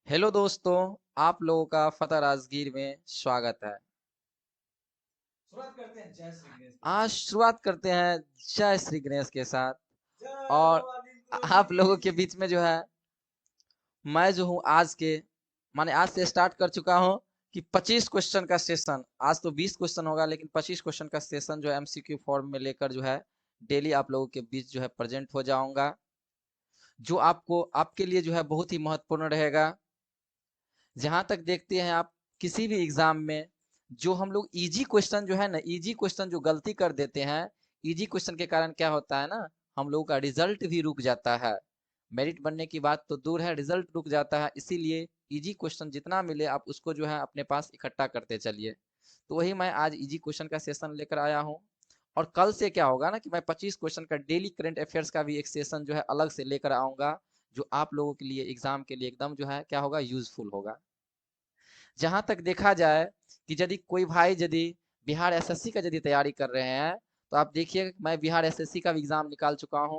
Hello दोस्तों, आप लोगों का फतह राजगीर में स्वागत है। आज शुरुआत करते हैं जय श्री गणेश के साथ। और आप लोगों के बीच में जो है मैं जो हूँ आज के माने आज से स्टार्ट कर चुका हूँ कि 25 क्वेश्चन का सेशन। आज तो 20 क्वेश्चन होगा लेकिन 25 क्वेश्चन का सेशन जो है एमसीक्यू फॉर्म में लेकर जो है डेली आप लोगों के बीच जो है प्रेजेंट हो जाऊंगा, जो आपको आपके लिए जो है बहुत ही महत्वपूर्ण रहेगा। जहां तक देखते हैं आप किसी भी एग्जाम में जो हम लोग इजी क्वेश्चन जो है ना, इजी क्वेश्चन जो गलती कर देते हैं, इजी क्वेश्चन के कारण क्या होता है ना, हम लोगों का रिजल्ट भी रुक जाता है। मेरिट बनने की बात तो दूर है, रिजल्ट रुक जाता है। इसीलिए इजी क्वेश्चन जितना मिले आप उसको जो है अपने पास इकट्ठा करते चलिए। तो वही मैं आज इजी क्वेश्चन का सेशन लेकर आया हूँ। और कल से क्या होगा ना कि मैं 25 क्वेश्चन का डेली करंट अफेयर्स का भी एक सेशन जो है अलग से लेकर आऊंगा, जो आप लोगों के लिए एग्जाम के लिए एकदम जो है क्या होगा, यूजफुल होगा। जहां तक देखा जाए कि यदि कोई भाई यदि बिहार एसएससी का यदि तैयारी कर रहे हैं, तो आप देखिए मैं बिहार एसएससी का भी एग्जाम निकाल चुका हूं।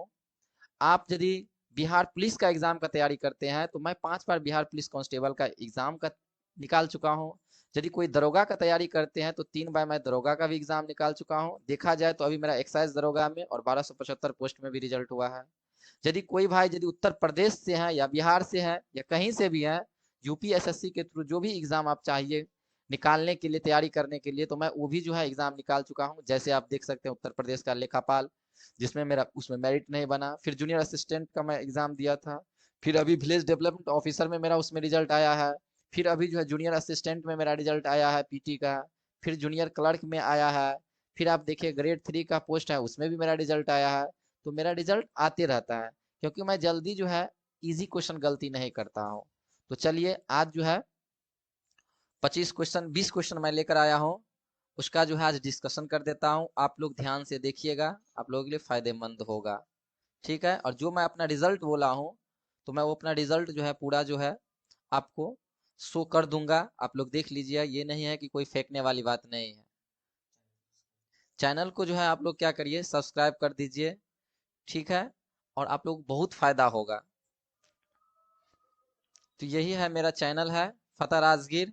आप यदि बिहार पुलिस का एग्जाम का तैयारी करते हैं तो मैं 5 बार बिहार पुलिस कांस्टेबल का एग्जाम का निकाल चुका हूं। यदि कोई दरोगा का तैयारी करते हैं तो 3 बार मैं दरोगा का भी एग्जाम निकाल चुका हूं। देखा जाए तो अभी मेरा एक्साइज दरोगा में और 1275 पोस्ट में भी रिजल्ट हुआ है। यदि कोई भाई यदि उत्तर प्रदेश से है या बिहार से है या कहीं से भी है, यूपीएसएससी के थ्रू जो भी एग्जाम आप चाहिए निकालने के लिए, तैयारी करने के लिए, तो मैं वो भी जो है एग्जाम निकाल चुका हूँ। जैसे आप देख सकते हैं उत्तर प्रदेश का लेखापाल, जिसमें मेरा उसमें मेरिट नहीं बना। फिर जूनियर असिस्टेंट का मैं एग्जाम दिया था। फिर अभी विलेज डेवलपमेंट ऑफिसर में मेरा उसमें रिजल्ट आया है। फिर अभी जो है जूनियर असिस्टेंट में मेरा रिजल्ट आया है पीटी का। फिर जूनियर क्लर्क में आया है। फिर आप देखिए ग्रेड 3 का पोस्ट है उसमें भी मेरा रिजल्ट आया है। तो मेरा रिजल्ट आते रहता है क्योंकि मैं जल्दी जो है इजी क्वेश्चन गलती नहीं करता हूँ। तो चलिए आज जो है 25 क्वेश्चन 20 क्वेश्चन मैं लेकर आया हूँ, उसका जो है आज डिस्कशन कर देता हूँ। आप लोग ध्यान से देखिएगा, आप लोगों के लिए फायदेमंद होगा। ठीक है, और जो मैं अपना रिजल्ट बोला हूँ तो मैं वो अपना रिजल्ट जो है पूरा जो है आपको शो कर दूंगा। आप लोग देख लीजिए, ये नहीं है कि कोई फेंकने वाली बात नहीं है। चैनल को जो है आप लोग क्या करिए, सब्सक्राइब कर दीजिए। ठीक है, और आप लोग बहुत फायदा होगा। तो यही है मेरा चैनल है फतह राजगीर।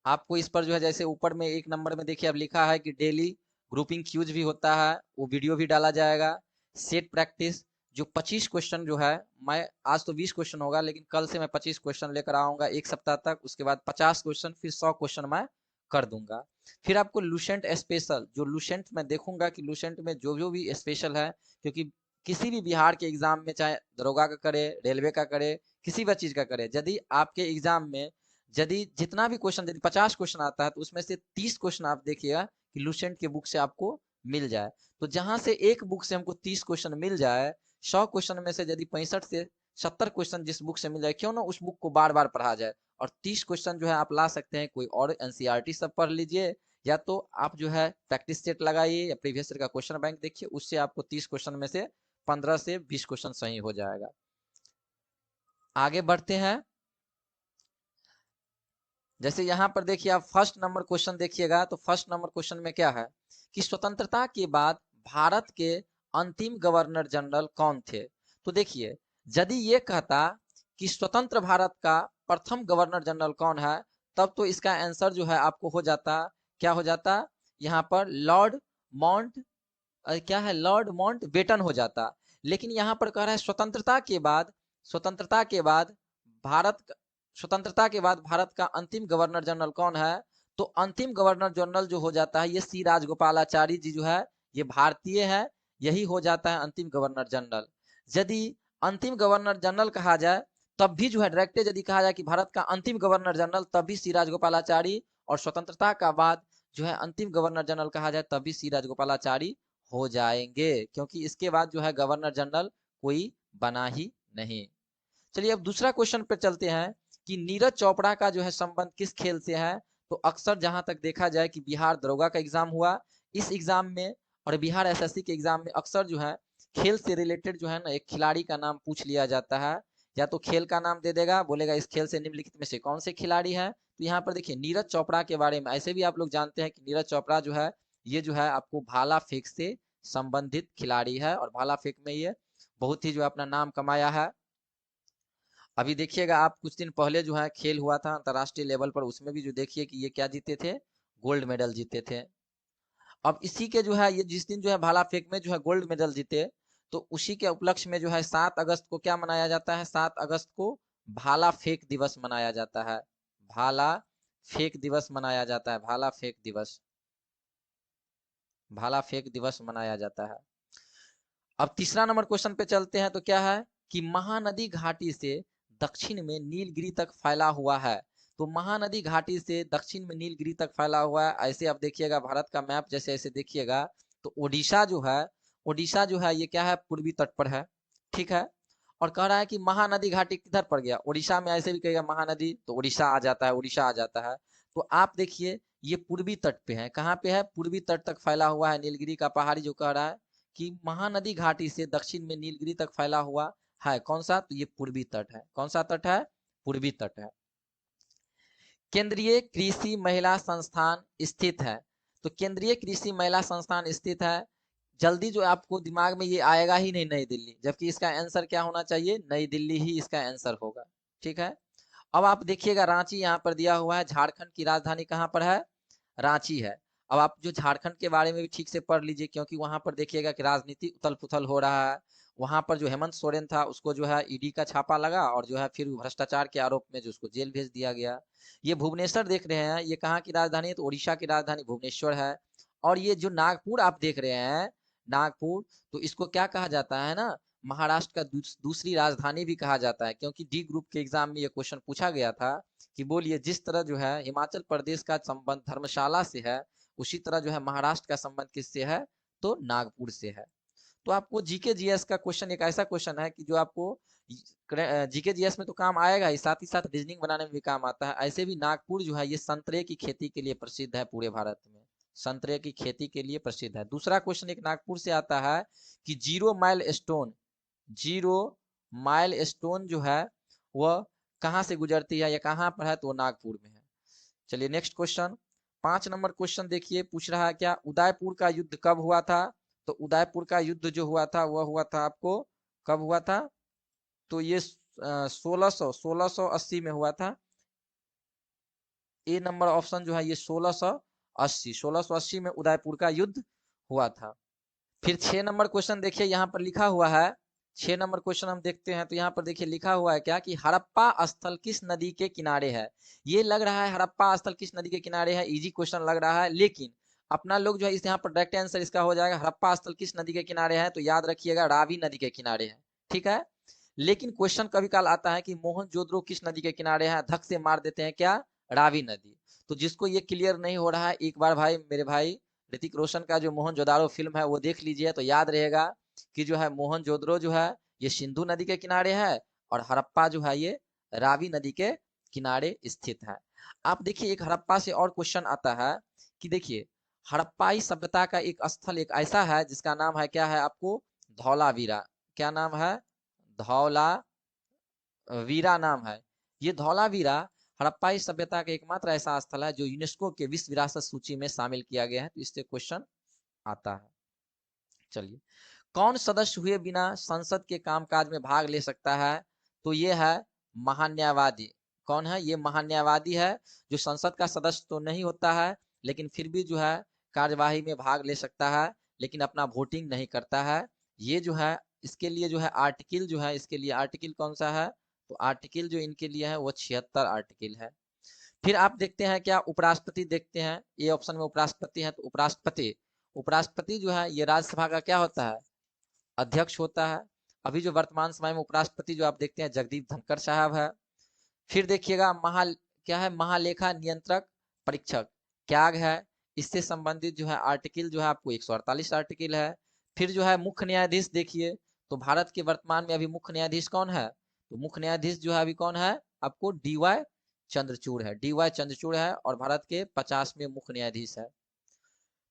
आपको इस पर जो है जैसे ऊपर में 1 नंबर में देखिए अब लिखा है कि डेली ग्रुपिंग क्यूज भी होता है, वो वीडियो भी डाला जाएगा। सेट प्रैक्टिस जो 25 क्वेश्चन जो है, मैं आज तो 20 क्वेश्चन होगा लेकिन कल से मैं 25 क्वेश्चन लेकर आऊंगा एक सप्ताह तक। उसके बाद 50 क्वेश्चन, फिर 100 क्वेश्चन मैं कर दूंगा। फिर आपको लूसेंट स्पेशल, जो लूसेंट मैं देखूंगा कि लूसेंट में जो जो भी स्पेशल है, क्योंकि किसी भी बिहार के एग्जाम में चाहे दरोगा का करे, रेलवे का करे, किसी भी चीज का करे, यदि आपके एग्जाम में यदि जितना भी क्वेश्चन, यदि 50 क्वेश्चन आता है तो उसमें से 30 क्वेश्चन आप देखिएगा कि लूसेंट के बुक से आपको मिल जाए। तो जहां से एक बुक से हमको 30 क्वेश्चन मिल जाए, 100 क्वेश्चन में से यदि 65 से 70 क्वेश्चन जिस बुक से मिल जाए, क्यों ना उस बुक को बार बार पढ़ा जाए। और 30 क्वेश्चन जो है आप ला सकते हैं, कोई और एनसीईआरटी सब पढ़ लीजिए, या तो आप जो है प्रैक्टिस सेट लगाइए या प्रीवियस ईयर का क्वेश्चन बैंक देखिए, उससे आपको 30 क्वेश्चन में से 15 से 20 क्वेश्चन सही हो जाएगा। आगे बढ़ते हैं। जैसे यहाँ पर देखिए आप फर्स्ट नंबर क्वेश्चन देखिएगा, तो फर्स्ट नंबर क्वेश्चन में क्या है कि स्वतंत्रता के बाद भारत के अंतिम गवर्नर जनरल कौन थे। तो देखिए, यदि ये कहता कि स्वतंत्र भारत का प्रथम गवर्नर जनरल कौन है, तब तो इसका आंसर जो है आपको हो जाता, क्या हो जाता, यहाँ पर लॉर्ड माउंट क्या है, लॉर्ड माउंट बेटन हो जाता। लेकिन यहाँ पर कह रहा है स्वतंत्रता के बाद भारत स्वतंत्रता के बाद भारत का अंतिम गवर्नर जनरल कौन है। तो अंतिम गवर्नर जनरल जो हो जाता है ये सी राजगोपालाचारी जी जो है, ये भारतीय है, यही हो जाता है अंतिम गवर्नर जनरल। यदि अंतिम गवर्नर जनरल कहा जाए तब भी जो है डायरेक्ट यदि कहा जाए कि भारत का अंतिम गवर्नर जनरल, तब भी सी राजगोपालाचारी। और स्वतंत्रता का बाद जो है अंतिम गवर्नर जनरल कहा जाए तब भी सी राजगोपालाचारी हो जाएंगे, क्योंकि इसके बाद जो है गवर्नर जनरल कोई बना ही नहीं। चलिए अब दूसरा क्वेश्चन पे चलते हैं कि नीरज चोपड़ा का जो है संबंध किस खेल से है। तो अक्सर जहां तक देखा जाए कि बिहार दरोगा का एग्जाम हुआ, इस एग्जाम में और बिहार एसएससी के एग्जाम में अक्सर जो है खेल से रिलेटेड जो है ना एक खिलाड़ी का नाम पूछ लिया जाता है। या तो खेल का नाम दे देगा, बोलेगा इस खेल से निम्नलिखित में से कौन से खिलाड़ी है। तो यहाँ पर देखिए नीरज चोपड़ा के बारे में ऐसे भी आप लोग जानते हैं कि नीरज चोपड़ा जो है, ये जो है आपको भाला फेंक से संबंधित खिलाड़ी है, और भाला फेंक में ये बहुत ही जो है अपना नाम कमाया है। अभी देखिएगा आप, कुछ दिन पहले जो है खेल हुआ था अंतर्राष्ट्रीय लेवल पर, उसमें भी जो देखिए कि ये क्या जीते थे, गोल्ड मेडल जीते थे। अब इसी के जो है ये जिस दिन जो है भाला फेंक में जो है गोल्ड मेडल जीते, तो उसी के उपलक्ष्य में जो है 7 अगस्त को क्या मनाया जाता है, 7 अगस्त को भाला फेंक दिवस मनाया जाता है। भाला फेंक दिवस मनाया जाता है, भाला फेंक दिवस, भाला फेंक दिवस मनाया जाता है। अब तीसरा नंबर क्वेश्चन पे चलते हैं, तो क्या है कि महानदी घाटी से दक्षिण में नीलगिरी तक फैला हुआ है। तो महानदी घाटी से दक्षिण में नीलगिरी तक फैला हुआ है। ऐसे आप देखिएगा भारत का मैप जैसे ऐसे देखिएगा, तो ओडिशा जो है, ओडिशा जो है ये क्या है, पूर्वी तट पर है, ठीक है। और कह रहा है कि महानदी घाटी किधर पड़ गया, उड़ीसा में। ऐसे भी कहेगा महानदी तो उड़ीसा आ जाता है, उड़ीसा आ जाता है। तो आप देखिए ये पूर्वी तट पे है, कहाँ पे है, पूर्वी तट तक फैला हुआ है नीलगिरी का पहाड़ी, जो कह रहा है कि महानदी घाटी से दक्षिण में नीलगिरी तक फैला हुआ है। कौन सा, तो ये पूर्वी तट है। कौन सा तट है, पूर्वी तट है। केंद्रीय कृषि महिला संस्थान स्थित है। तो केंद्रीय कृषि महिला संस्थान स्थित है। जल्दी जो आपको दिमाग में ये आएगा ही नहीं नई दिल्ली, जबकि इसका आंसर क्या होना चाहिए, नई दिल्ली ही इसका आंसर होगा, ठीक है। अब आप देखिएगा रांची यहाँ पर दिया हुआ है, झारखंड की राजधानी कहाँ पर है, रांची है। अब आप जो झारखंड के बारे में भी ठीक से पढ़ लीजिए, क्योंकि वहां पर देखिएगा कि राजनीति उथल पुथल हो रहा है। वहां पर जो हेमंत सोरेन था उसको जो है ईडी का छापा लगा, और जो है फिर भ्रष्टाचार के आरोप में जो उसको जेल भेज दिया गया। ये भुवनेश्वर देख रहे हैं, ये कहाँ की राजधानी है, तो उड़ीसा की राजधानी भुवनेश्वर है। और ये जो नागपुर आप देख रहे हैं, नागपुर, तो इसको क्या कहा जाता है ना, महाराष्ट्र का दूसरी राजधानी भी कहा जाता है। क्योंकि डी ग्रुप के एग्जाम में ये क्वेश्चन पूछा गया था कि बोलिए जिस तरह जो है हिमाचल प्रदेश का संबंध धर्मशाला से है, उसी तरह जो है महाराष्ट्र का संबंध किससे है, तो नागपुर से है। तो आपको जीके जीएस का क्वेश्चन एक ऐसा क्वेश्चन है कि जो आपको जीके जीएस में तो काम आएगा ही, साथ ही साथ रीजनिंग बनाने में भी काम आता है। ऐसे भी नागपुर जो है ये संतरे की खेती के लिए प्रसिद्ध है, पूरे भारत में संतरे की खेती के लिए प्रसिद्ध है। दूसरा क्वेश्चन एक नागपुर से आता है कि zero mile stone, zero mile stone जो है वह कहाँ से गुजरती है या कहाँ पर है, तो नागपुर में है। चलिए नेक्स्ट क्वेश्चन, 5 नंबर क्वेश्चन देखिए, पूछ रहा है क्या उदयपुर का युद्ध कब हुआ था। तो उदयपुर का युद्ध जो हुआ था वह हुआ था आपको, कब हुआ था, तो ये 1680 में हुआ था। ए नंबर ऑप्शन जो है ये 1680 में उदयपुर का युद्ध हुआ था। फिर 6 नंबर क्वेश्चन देखिए, यहाँ पर लिखा हुआ है, 6 नंबर क्वेश्चन हम देखते हैं, तो यहाँ पर देखिए लिखा हुआ है क्या कि हड़प्पा स्थल किस नदी के किनारे है। ये लग रहा है हड़प्पा स्थल किस नदी के किनारे है, इजी क्वेश्चन लग रहा है, लेकिन अपना लोग जो है इस यहाँ पर डायरेक्ट आंसर इसका हो जाएगा, हड़प्पा स्थल किस नदी के किनारे है, तो याद रखिएगा रावी नदी के किनारे है, ठीक है। लेकिन क्वेश्चन कभी काल आता है कि मोहनजोदड़ो किस नदी के किनारे है, धक से मार देते हैं क्या, रावी नदी। तो जिसको ये क्लियर नहीं हो रहा है, एक बार भाई मेरे भाई ऋतिक रोशन का जो मोहनजोदारो फिल्म है वो देख लीजिए, तो याद रहेगा कि जो है मोहनजोदड़ो जो है ये सिंधु नदी के किनारे है, और हड़प्पा जो है ये रावी नदी के किनारे स्थित है। आप देखिए एक हड़प्पा से और क्वेश्चन आता है कि देखिए हड़प्पाई सभ्यता का एक स्थल एक ऐसा है जिसका नाम है क्या है आपको, धौलावीरा। क्या नाम है, धौला वीरा नाम है। ये धौलावीरा हड़प्पाई सभ्यता का एकमात्र ऐसा स्थल है जो यूनेस्को के विश्व विरासत सूची में शामिल किया गया है। तो इससे क्वेश्चन आता है। चलिए, कौन सदस्य हुए बिना संसद के कामकाज में भाग ले सकता है, तो ये है महान्यायवादी। कौन है, ये महान्यायवादी है, जो संसद का सदस्य तो नहीं होता है, लेकिन फिर भी जो है कार्यवाही में भाग ले सकता है, लेकिन अपना वोटिंग नहीं करता है। ये जो है इसके लिए जो है आर्टिकल जो है, इसके लिए आर्टिकल कौन सा है, तो आर्टिकल जो इनके लिए है वो 76 आर्टिकल है। फिर आप देखते हैं क्या, उपराष्ट्रपति देखते हैं, ये ऑप्शन में उपराष्ट्रपति है, तो उपराष्ट्रपति, उपराष्ट्रपति जो है ये राज्यसभा का क्या होता है, अध्यक्ष होता है। अभी जो वर्तमान समय में उपराष्ट्रपति जो आप देखते हैं जगदीप धनखड़ साहब है। फिर देखिएगा क्या है, महालेखा नियंत्रक परीक्षक क्या है, इससे संबंधित जो है आर्टिकल जो है आपको 148 आर्टिकल है। फिर जो है मुख्य न्यायाधीश देखिए, तो भारत के वर्तमान में अभी मुख्य न्यायाधीश कौन है, तो मुख्य न्यायाधीश जो है अभी कौन है आपको, डीवाई चंद्रचूड़ है, डीवाई चंद्रचूड़ है, और भारत के 50वें मुख्य न्यायाधीश है।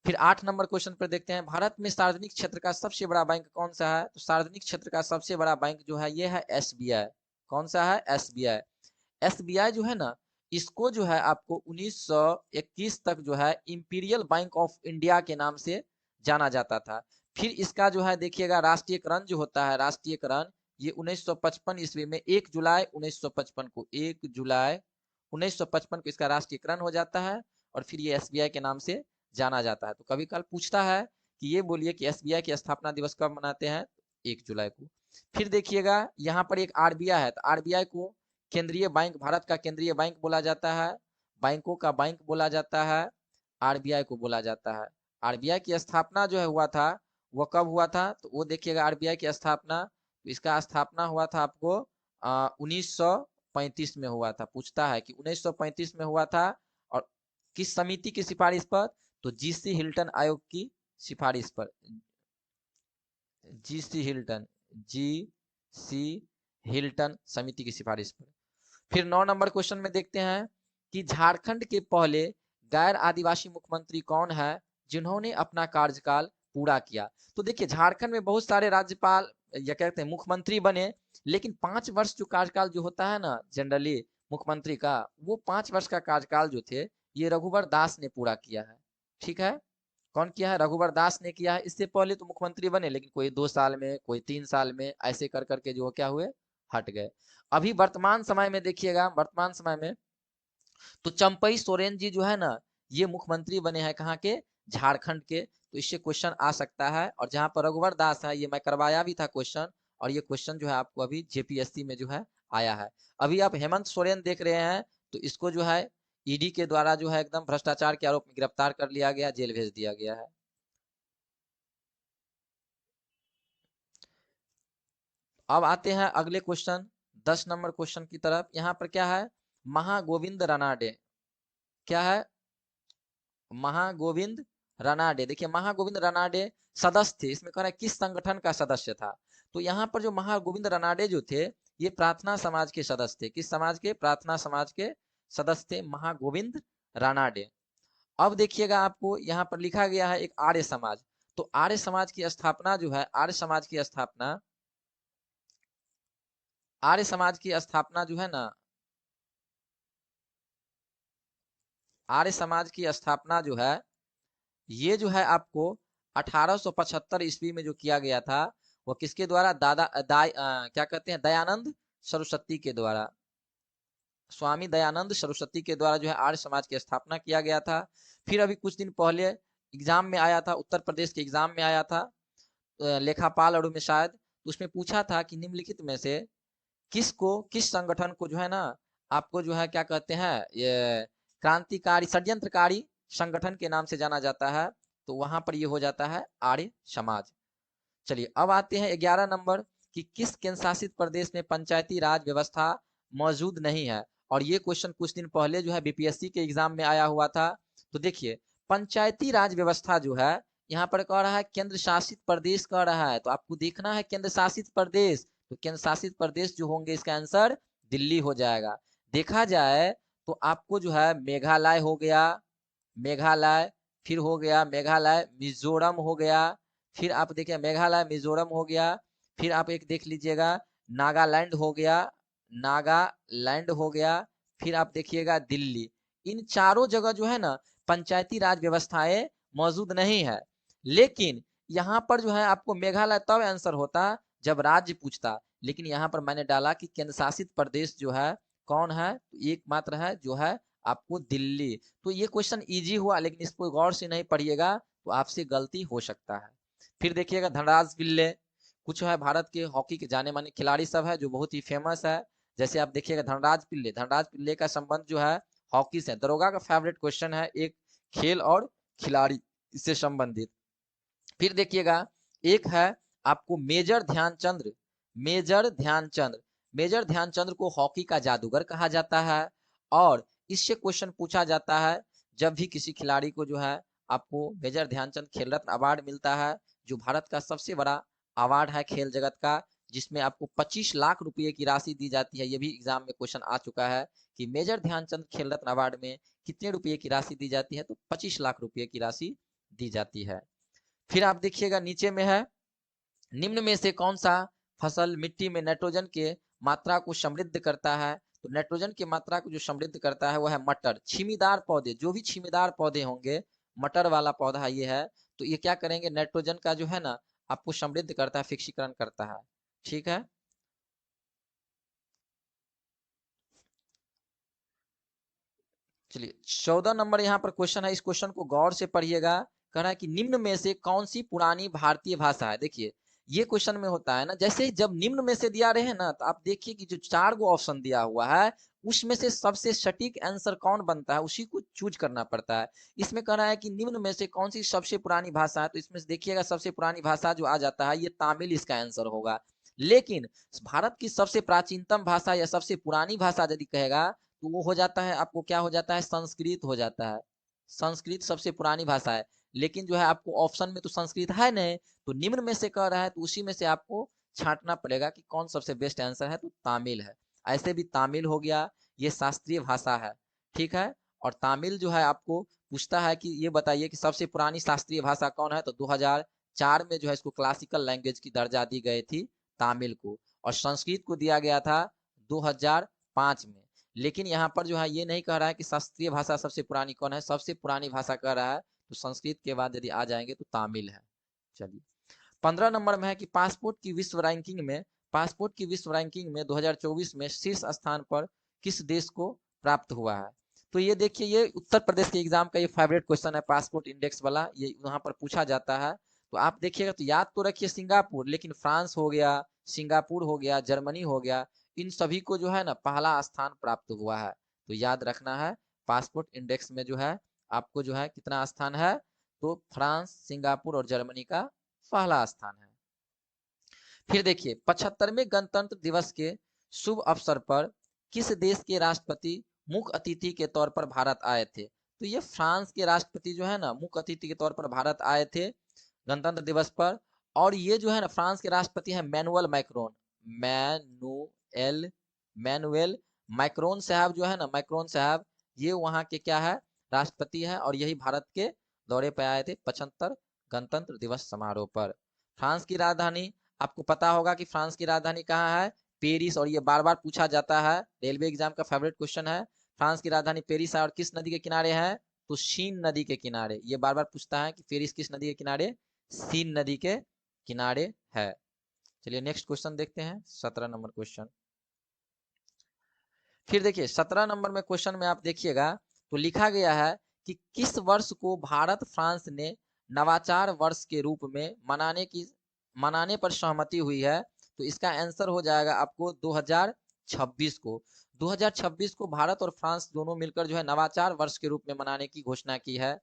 फिर 8 नंबर क्वेश्चन पर देखते हैं, भारत में सार्वजनिक क्षेत्र का सबसे बड़ा बैंक कौन सा है, तो सार्वजनिक क्षेत्र का सबसे बड़ा बैंक जो है ये है एसबीआई। कौन सा है, एसबीआई। एसबीआई जो है ना, इसको जो है आपको 1921 तक जो है इंपीरियल बैंक ऑफ इंडिया के नाम से जाना जाता था। फिर इसका जो है देखिएगा राष्ट्रीयकरण जो होता है, राष्ट्रीयकरण ये 1955 ईस्वी में 1 जुलाई 1955 को 1 जुलाई 1955 को इसका राष्ट्रीयकरण हो जाता है और फिर ये एसबीआई के नाम से जाना जाता है। तो कभी कल पूछता है कि ये बोलिए कि एसबीआई की स्थापना दिवस कब मनाते हैं, 1 जुलाई को। फिर देखिएगा यहाँ पर एक आरबीआई है, तो आरबीआई को केंद्रीय बैंक, भारत का केंद्रीय बैंक बोला जाता है, बैंकों का बैंक बोला जाता है, आरबीआई को बोला जाता है। आरबीआई की स्थापना जो है हुआ था वो कब हुआ था, तो वो देखिएगा आरबीआई की स्थापना, तो इसका स्थापना हुआ था आपको 1935 में हुआ था। पूछता है कि 1935 में हुआ था और किस समिति की सिफारिश पर, तो जीसी हिल्टन आयोग की सिफारिश पर, जीसी हिल्टन, जीसी हिल्टन समिति की सिफारिश पर। फिर 9 नंबर क्वेश्चन में देखते हैं कि झारखंड के पहले गैर आदिवासी मुख्यमंत्री कौन है जिन्होंने अपना कार्यकाल पूरा किया। तो देखिए झारखंड में बहुत सारे राज्यपाल या कहते हैं मुख्यमंत्री बने, लेकिन 5 वर्ष जो कार्यकाल जो होता है ना जनरली मुख्यमंत्री का, वो 5 वर्ष का कार्यकाल जो थे ये रघुवर दास ने पूरा किया है। ठीक है, कौन किया है, रघुवर दास ने किया है। इससे पहले तो मुख्यमंत्री बने, लेकिन कोई 2 साल में, कोई 3 साल में, ऐसे कर करके जो क्या हुए, हट गए। अभी वर्तमान समय में देखिएगा, वर्तमान समय में तो चंपई सोरेन जी जो है ना ये मुख्यमंत्री बने हैं कहाँ के, झारखंड के। तो इससे क्वेश्चन आ सकता है। और जहां पर रघुवर दास है ये मैं करवाया भी था क्वेश्चन, और ये क्वेश्चन जो है आपको अभी जेपीएससी में जो है आया है। अभी आप हेमंत सोरेन देख रहे हैं, तो इसको जो है ईडी के द्वारा जो है एकदम भ्रष्टाचार के आरोप में गिरफ्तार कर लिया गया, जेल भेज दिया गया है। अब आते हैं अगले क्वेश्चन 10 नंबर क्वेश्चन की तरफ। यहाँ पर क्या है, महागोविंद रानाडे, क्या है, महागोविंद रानाडे। देखिए महागोविंद रानाडे सदस्य थे, इसमें कह रहा है किस संगठन का सदस्य था। तो यहाँ पर जो महागोविंद रानाडे जो थे ये प्रार्थना समाज के सदस्य थे। किस समाज के, प्रार्थना समाज के सदस्य थे महागोविंद रानाडे। अब देखिएगा आपको यहाँ पर लिखा गया है एक आर्य समाज। तो आर्य समाज की स्थापना जो है, आर्य समाज की स्थापना, आर्य समाज की स्थापना जो है ना, आर्य समाज की स्थापना जो है ये जो है आपको 1875 ईस्वी में जो किया गया था वो किसके द्वारा, क्या कहते हैं, दयानंद सरस्वती के द्वारा, स्वामी दयानंद सरस्वती के द्वारा जो है आर्य समाज की स्थापना किया गया था। फिर अभी कुछ दिन पहले एग्जाम में आया था, उत्तर प्रदेश के एग्जाम में आया था लेखापाल और में शायद, तो उसमें पूछा था कि निम्नलिखित में से किसको, किस संगठन को जो है ना आपको जो है क्या कहते हैं, ये क्रांतिकारी षड्यंत्रकारी संगठन के नाम से जाना जाता है। तो वहां पर ये हो जाता है आर्य समाज। चलिए अब आते हैं 11 नंबर कि किस केंद्र शासित प्रदेश में पंचायती राज व्यवस्था मौजूद नहीं है। और ये क्वेश्चन कुछ दिन पहले जो है बीपीएससी के एग्जाम में आया हुआ था। तो देखिए पंचायती राज व्यवस्था जो है यहाँ पर कह रहा है केंद्र शासित प्रदेश कह रहा है, तो आपको देखना है केंद्र शासित प्रदेश। तो केंद्र शासित प्रदेश जो होंगे इसका आंसर दिल्ली हो जाएगा। देखा जाए तो आपको जो है मेघालय हो गया, मेघालय, फिर हो गया मेघालय, मिजोरम हो गया, फिर आप देखिए मेघालय मिजोरम हो गया, फिर आप एक देख लीजिएगा नागालैंड हो गया, नागालैंड हो गया, फिर आप देखिएगा दिल्ली। इन चारों जगह जो है ना पंचायती राज व्यवस्थाएं मौजूद नहीं है। लेकिन यहाँ पर जो है आपको मेघालय तब आंसर होता जब राज्य पूछता, लेकिन यहाँ पर मैंने डाला कि केंद्र शासित प्रदेश जो है कौन है, एकमात्र है जो है आपको दिल्ली। तो ये क्वेश्चन इजी हुआ, लेकिन इसको गौर से नहीं पढ़िएगा तो आपसे गलती हो सकता है। फिर देखिएगा धनराज पिल्ले, कुछ है भारत के हॉकी के जाने माने खिलाड़ी सब है जो बहुत ही फेमस है। जैसे आप देखिएगा धनराज पिल्ले, धनराज पिल्ले का संबंध जो है हॉकी से, दरोगा का फेवरेट क्वेश्चन है, एक खेल और खिलाड़ी इससे संबंधित। फिर देखिएगा एक है आपको major Dhyanchand, major Dhyanchand, major Dhyanchand को हॉकी का जादूगर कहा जाता है। और इससे क्वेश्चन पूछा जाता है जब भी किसी खिलाड़ी को जो है आपको मेजर ध्यानचंद खेल रत्न अवार्ड मिलता है, जो भारत का सबसे बड़ा अवार्ड है खेल जगत का, जिसमें आपको 25 लाख रुपए की राशि दी जाती है। ये भी एग्जाम में क्वेश्चन आ चुका है कि मेजर ध्यानचंद खेल रत्न अवार्ड में कितने रुपए की राशि दी जाती है, तो 25 लाख रुपए की राशि दी जाती है। फिर आप देखिएगा नीचे में है निम्न में से कौन सा फसल मिट्टी में नाइट्रोजन के मात्रा को समृद्ध करता है। तो नाइट्रोजन की मात्रा को जो समृद्ध करता है वह है मटर। छीमीदार पौधे, जो भी छीमीदार पौधे होंगे, मटर वाला पौधा ये है, तो ये क्या करेंगे नाइट्रोजन का जो है ना आपको समृद्ध करता है, फिक्सीकरण करता है। ठीक है, चलिए 14 नंबर यहाँ पर क्वेश्चन है, इस क्वेश्चन को गौर से पढ़िएगा। कह रहा है कि निम्न में से कौन सी पुरानी भारतीय भाषा है। देखिए ये क्वेश्चन में होता है ना, जैसे जब निम्न में से दिया रहे ना, तो आप देखिए कि जो 4 गो ऑप्शन दिया हुआ है उसमें से सबसे सटीक आंसर कौन बनता है उसी को चूज करना पड़ता है। इसमें कह रहा है कि निम्न में से कौन सी सबसे पुरानी भाषा है, तो इसमें से देखिएगा सबसे पुरानी भाषा जो आ जाता है ये तमिल इसका आंसर होगा। लेकिन भारत की सबसे प्राचीनतम भाषा या सबसे पुरानी भाषा यदि कहेगा तो वो हो जाता है, आपको क्या हो जाता है, संस्कृत हो जाता है। संस्कृत सबसे पुरानी भाषा है, लेकिन जो है आपको ऑप्शन में तो संस्कृत है नहीं, तो निम्न में से कह रहा है तो उसी में से आपको छांटना पड़ेगा कि कौन सबसे बेस्ट आंसर है, तो तमिल है। ऐसे भी तमिल हो गया, ये शास्त्रीय भाषा है, ठीक है। और तमिल जो है आपको पूछता है कि ये बताइए कि सबसे पुरानी शास्त्रीय भाषा कौन है, तो 2004 में जो है इसको क्लासिकल लैंग्वेज की दर्जा दी गई थी तमिल को, और संस्कृत को दिया गया था 2005 में। लेकिन यहाँ पर जो है ये नहीं कह रहा है कि शास्त्रीय भाषा सबसे पुरानी कौन है, सबसे पुरानी भाषा कह रहा है, तो संस्कृत के बाद यदि आ जाएंगे तो तमिल है। चलिए 15 नंबर में है कि पासपोर्ट की विश्व रैंकिंग में 2024 में शीर्ष स्थान पर किस देश को प्राप्त हुआ है। तो ये देखिए ये उत्तर प्रदेश के एग्जाम का ये फेवरेट क्वेश्चन है, पासपोर्ट इंडेक्स वाला, ये वहां पर पूछा जाता है। तो आप देखिएगा तो याद तो रखिए सिंगापुर, लेकिन फ्रांस हो गया, सिंगापुर हो गया, जर्मनी हो गया, इन सभी को जो है ना पहला स्थान प्राप्त हुआ है। तो याद रखना है पासपोर्ट इंडेक्स में जो है आपको जो है कितना स्थान है, तो फ्रांस, सिंगापुर और जर्मनी का पहला स्थान है। फिर देखिए 75वें गणतंत्र दिवस के शुभ अवसर पर किस देश के राष्ट्रपति मुख्य अतिथि के तौर पर भारत आए थे। तो ये फ्रांस के राष्ट्रपति जो है ना मुख्य अतिथि के तौर पर भारत आए थे गणतंत्र दिवस पर। और ये जो है ना फ्रांस के राष्ट्रपति हैं Emmanuel Macron, Emmanuel Emmanuel Macron साहब जो है ना, मैक्रोन साहब ये वहाँ के क्या है, राष्ट्रपति है, और यही भारत के दौरे पर आए थे 75 गणतंत्र दिवस समारोह पर। फ्रांस की राजधानी आपको पता होगा कि फ्रांस की राजधानी कहाँ है, पेरिस, और ये बार बार पूछा जाता है, रेलवे एग्जाम का फेवरेट क्वेश्चन है। फ्रांस की राजधानी पेरिस है और किस नदी के किनारे है, तो सीन नदी के किनारे। ये बार बार पूछता है कि पेरिस किस नदी के किनारे, सीन नदी के किनारे है। चलिए नेक्स्ट क्वेश्चन देखते हैं, 17 नंबर क्वेश्चन। फिर देखिए 17 नंबर में क्वेश्चन में आप देखिएगा तो लिखा गया है कि किस वर्ष को भारत फ्रांस ने नवाचार वर्ष के रूप में मनाने पर सहमति हुई है। तो इसका आंसर हो जाएगा आपको 2026 को। 2026 को भारत और फ्रांस दोनों मिलकर जो है नवाचार वर्ष के रूप में मनाने की घोषणा की है।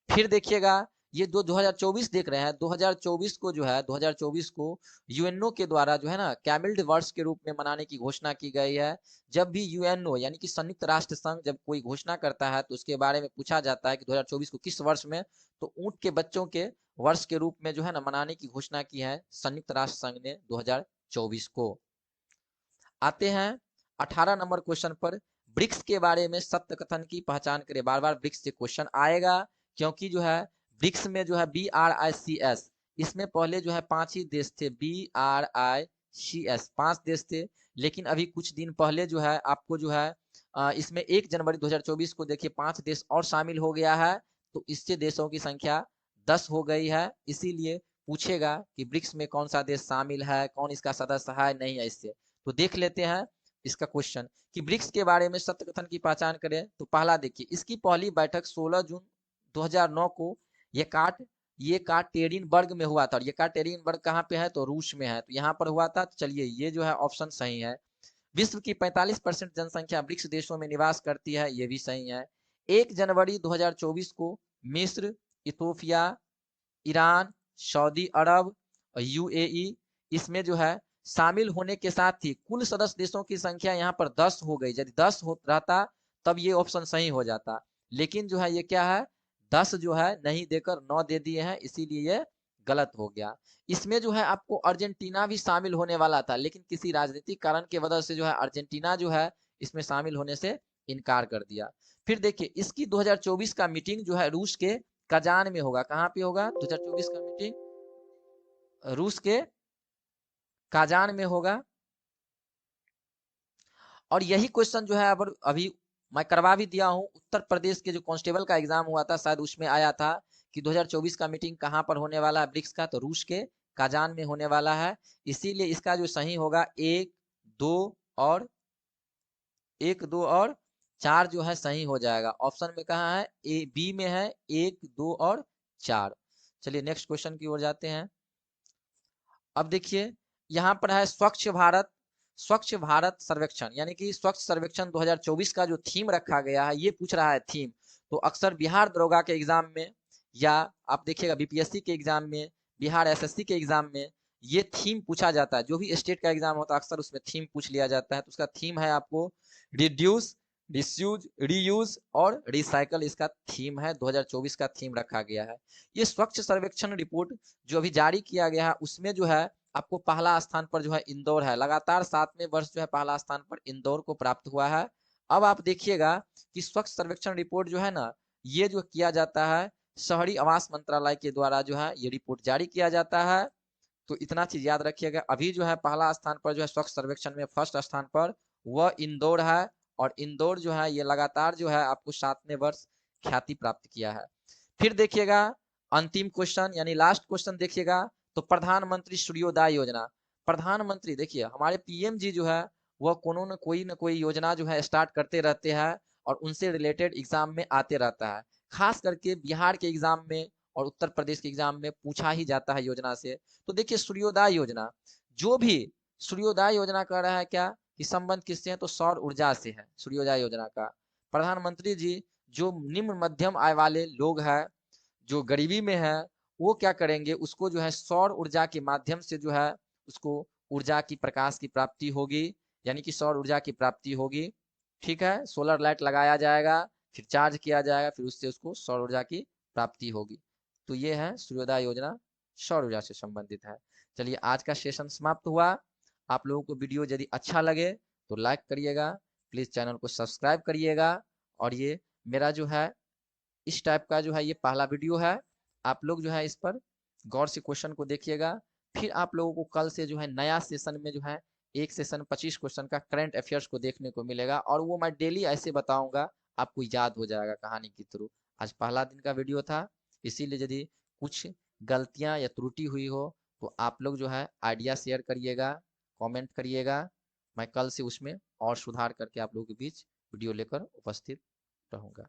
फिर देखिएगा ये 2024 देख रहे हैं, 2024 को जो है 2024 को यूएनओ के द्वारा जो है ना कैमिल्ड वर्ष के रूप में मनाने की घोषणा की गई है। जब भी यूएनओ यानी कि संयुक्त राष्ट्र संघ जब कोई घोषणा करता है तो उसके बारे में पूछा जाता है कि 2024 को किस वर्ष में, तो ऊंट के बच्चों के वर्ष के रूप में जो है ना मनाने की घोषणा की है संयुक्त राष्ट्र संघ ने 2024 को। आते हैं 18 नंबर क्वेश्चन पर, ब्रिक्स के बारे में सत्य कथन की पहचान करें। बार बार ब्रिक्स से क्वेश्चन आएगा, क्योंकि जो है ब्रिक्स में जो है BRICS, इसमें पहले जो है 5 ही देश थे, BRICS 5 देश थे। लेकिन अभी कुछ दिन पहले जो है आपको जो है इसमें 1 जनवरी 2024 को देखिए 5 देश और शामिल हो गया है, तो इससे देशों की संख्या 10 हो गई है। इसीलिए पूछेगा कि ब्रिक्स में कौन सा देश शामिल है, कौन इसका सदस्य है, नहीं है इससे। तो देख लेते हैं इसका क्वेश्चन कि ब्रिक्स के बारे में सत्य कथन की पहचान करें। तो पहला देखिए इसकी पहली बैठक 16 जून 2009 को येकाटेरिनबर्ग में हुआ था, और येकाटेरिनबर्ग कहाँ पे है, तो रूस में है, तो यहाँ पर हुआ था। तो चलिए ये जो है ऑप्शन सही है। विश्व की 45% जनसंख्या ब्रिक्स देशों में निवास करती है, ये भी सही है। 1 जनवरी 2024 को मिस्र, इथोपिया, ईरान, सऊदी अरब और यूएई इसमें जो है शामिल होने के साथ ही कुल सदस्य देशों की संख्या यहाँ पर 10 हो गई। यदि 10 हो रहता तब ये ऑप्शन सही हो जाता, लेकिन जो है ये क्या है, 10 जो है नहीं देकर 9 दे दिए हैं, इसीलिए ये गलत हो गया। इसमें जो है आपको अर्जेंटीना भी शामिल होने वाला था, लेकिन किसी राजनीतिक कारण की वजह से जो है अर्जेंटीना जो है इसमें शामिल होने से इनकार कर दिया। फिर देखिए इसकी 2024 का मीटिंग जो है रूस के कजान में होगा। कहाँ पे होगा 2024 का मीटिंग, रूस के काजान में होगा। और यही क्वेश्चन जो है अब अभी मैं करवा भी दिया हूँ, उत्तर प्रदेश के जो कांस्टेबल का एग्जाम हुआ था शायद उसमें आया था कि 2024 का मीटिंग कहाँ पर होने वाला है ब्रिक्स का, तो रूस के काजान में होने वाला है। इसीलिए इसका जो सही होगा 1, 2 और 1, 2 और 4 जो है सही हो जाएगा। ऑप्शन में कहाँ है, ए बी में है 1 2 और 4। चलिए नेक्स्ट क्वेश्चन की ओर जाते हैं। अब देखिए यहाँ पर है स्वच्छ भारत सर्वेक्षण, यानी कि स्वच्छ सर्वेक्षण 2024 का जो थीम रखा गया है, ये पूछ रहा है थीम। तो अक्सर बिहार दरोगा के एग्जाम में, या आप देखिएगा बीपीएससी के एग्जाम में, बिहार एसएससी के एग्जाम में ये थीम पूछा जाता है। जो भी स्टेट का एग्जाम होता है अक्सर उसमें थीम पूछ लिया जाता है। तो उसका थीम है आपको रिड्यूस, डिसयूज, रीयूज और रिसाइकल, इसका थीम है। 2024 का थीम रखा गया है। ये स्वच्छ सर्वेक्षण रिपोर्ट जो अभी जारी किया गया है उसमें जो है आपको पहला स्थान पर जो है इंदौर है। लगातार 7वें वर्ष जो है पहला स्थान पर इंदौर को प्राप्त हुआ है। अब आप देखिएगा कि स्वच्छ सर्वेक्षण रिपोर्ट जो है ना, ये जो किया जाता है शहरी आवास मंत्रालय के द्वारा जो है ये रिपोर्ट जारी किया जाता है। तो इतना चीज याद रखिएगा। अभी जो है पहला स्थान पर जो है स्वच्छ सर्वेक्षण में फर्स्ट स्थान पर वह इंदौर है। और इंदौर जो है ये लगातार जो है आपको 7वें वर्ष ख्याति प्राप्त किया है। फिर देखिएगा अंतिम क्वेश्चन यानी लास्ट क्वेश्चन देखिएगा, तो प्रधानमंत्री सूर्योदय योजना। प्रधानमंत्री देखिए हमारे पीएम जी जो है वह कोई न कोई योजना जो है स्टार्ट करते रहते हैं और उनसे रिलेटेड एग्जाम में आते रहता है। खास करके बिहार के एग्जाम में और उत्तर प्रदेश के एग्जाम में पूछा ही जाता है योजना से। तो देखिए सूर्योदय योजना, जो भी सूर्योदय योजना कर रहा है क्या कि संबंध किससे है, तो सौर ऊर्जा से है सूर्योदय योजना का। प्रधानमंत्री जी जो निम्न मध्यम आय वाले लोग हैं, जो गरीबी में है, वो क्या करेंगे, उसको जो है सौर ऊर्जा के माध्यम से जो है उसको ऊर्जा की प्रकाश की प्राप्ति होगी, यानी कि सौर ऊर्जा की प्राप्ति होगी। ठीक है, सोलर लाइट लगाया जाएगा, फिर चार्ज किया जाएगा, फिर उससे उसको सौर ऊर्जा की प्राप्ति होगी। तो ये है सूर्योदय योजना, सौर ऊर्जा से संबंधित है। चलिए आज का सेशन समाप्त हुआ। आप लोगों को वीडियो यदि अच्छा लगे तो लाइक करिएगा, प्लीज चैनल को सब्सक्राइब करिएगा। और ये मेरा जो है इस टाइप का जो है ये पहला वीडियो है। आप लोग जो है इस पर गौर से क्वेश्चन को देखिएगा। फिर आप लोगों को कल से जो है नया सेशन में जो है एक सेशन 25 क्वेश्चन का करंट अफेयर्स को देखने को मिलेगा, और वो मैं डेली ऐसे बताऊंगा, आपको याद हो जाएगा कहानी के थ्रू। आज पहला दिन का वीडियो था, इसीलिए यदि कुछ गलतियां या त्रुटि हुई हो तो आप लोग जो है आइडिया शेयर करिएगा, कमेंट करिएगा। मैं कल से उसमें और सुधार करके आप लोगों के बीच वीडियो लेकर उपस्थित रहूंगा।